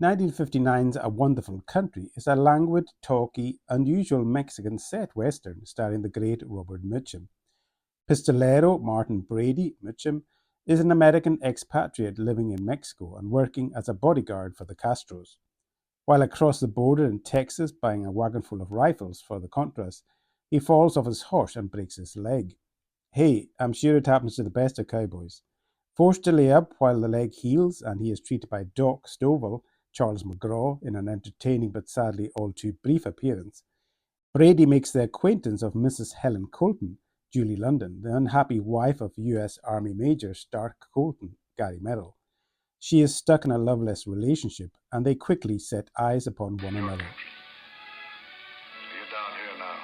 1959's A Wonderful Country is a languid, talky, unusual Mexican set western starring the great Robert Mitchum. Pistolero Martin Brady Mitchum is an American expatriate living in Mexico and working as a bodyguard for the Castros. While across the border in Texas buying a wagon full of rifles for the Contras, he falls off his horse and breaks his leg. Hey, I'm sure it happens to the best of cowboys. Forced to lay up while the leg heals, and he is treated by Doc Stovall, Charles McGraw, in an entertaining but sadly all too brief appearance. Brady makes the acquaintance of Mrs. Helen Colton, Julie London, the unhappy wife of U.S. Army Major Stark Colton, Gary Merrill. She is stuck in a loveless relationship, and they quickly set eyes upon one another. You're down here now.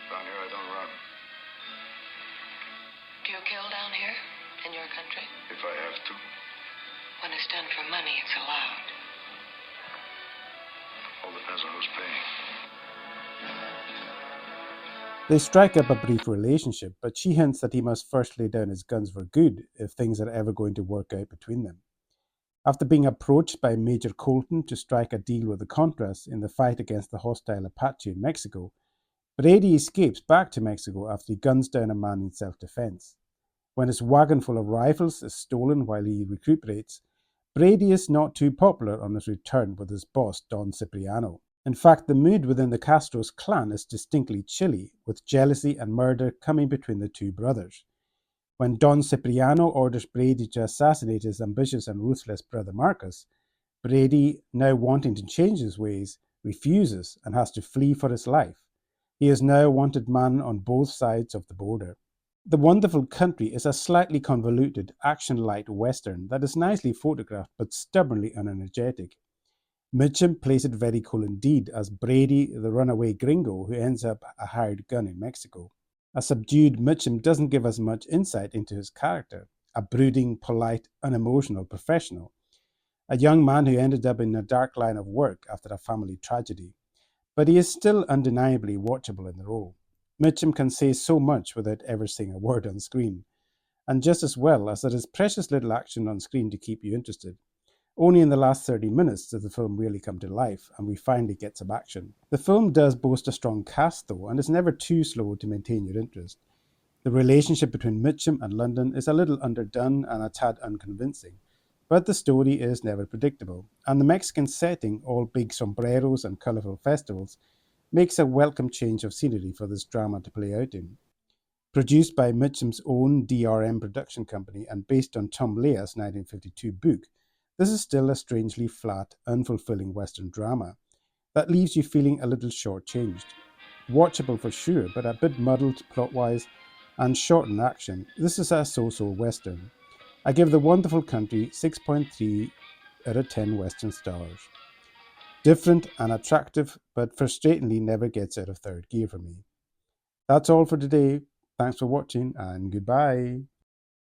Down here I don't run. Do you kill down here, in your country? If I have to. When it's done for money, it's allowed. All depends on who's paying. They strike up a brief relationship, but she hints that he must first lay down his guns for good if things are ever going to work out between them. After being approached by Major Colton to strike a deal with the Contras in the fight against the hostile Apache in Mexico, Brady escapes back to Mexico after he guns down a man in self-defense. When his wagon full of rifles is stolen while he recuperates, Brady is not too popular on his return with his boss, Don Cipriano. In fact, the mood within the Castro's clan is distinctly chilly, with jealousy and murder coming between the two brothers. When Don Cipriano orders Brady to assassinate his ambitious and ruthless brother Marcus, Brady, now wanting to change his ways, refuses and has to flee for his life. He is now a wanted man on both sides of the border. The Wonderful Country is a slightly convoluted, action-light western that is nicely photographed but stubbornly unenergetic. Mitchum plays it very cool indeed as Brady, the runaway gringo who ends up a hired gun in Mexico. A subdued Mitchum doesn't give us much insight into his character, a brooding, polite, unemotional professional, a young man who ended up in a dark line of work after a family tragedy. But he is still undeniably watchable in the role. Mitchum can say so much without ever saying a word on screen, and just as well as there is precious little action on screen to keep you interested. Only in the last 30 minutes does the film really come to life, and we finally get some action. The film does boast a strong cast though, and is never too slow to maintain your interest. The relationship between Mitchum and London is a little underdone and a tad unconvincing, but the story is never predictable, and the Mexican setting, all big sombreros and colourful festivals, makes a welcome change of scenery for this drama to play out in. Produced by Mitchum's own DRM production company and based on Tom Leah's 1952 book, this is still a strangely flat, unfulfilling Western drama that leaves you feeling a little shortchanged. Watchable for sure, but a bit muddled plot-wise and short in action, this is a so-so Western. I give The Wonderful Country 6.3 out of 10 Western stars. Different and attractive, but frustratingly never gets out of third gear for me. That's all for today. Thanks for watching and goodbye.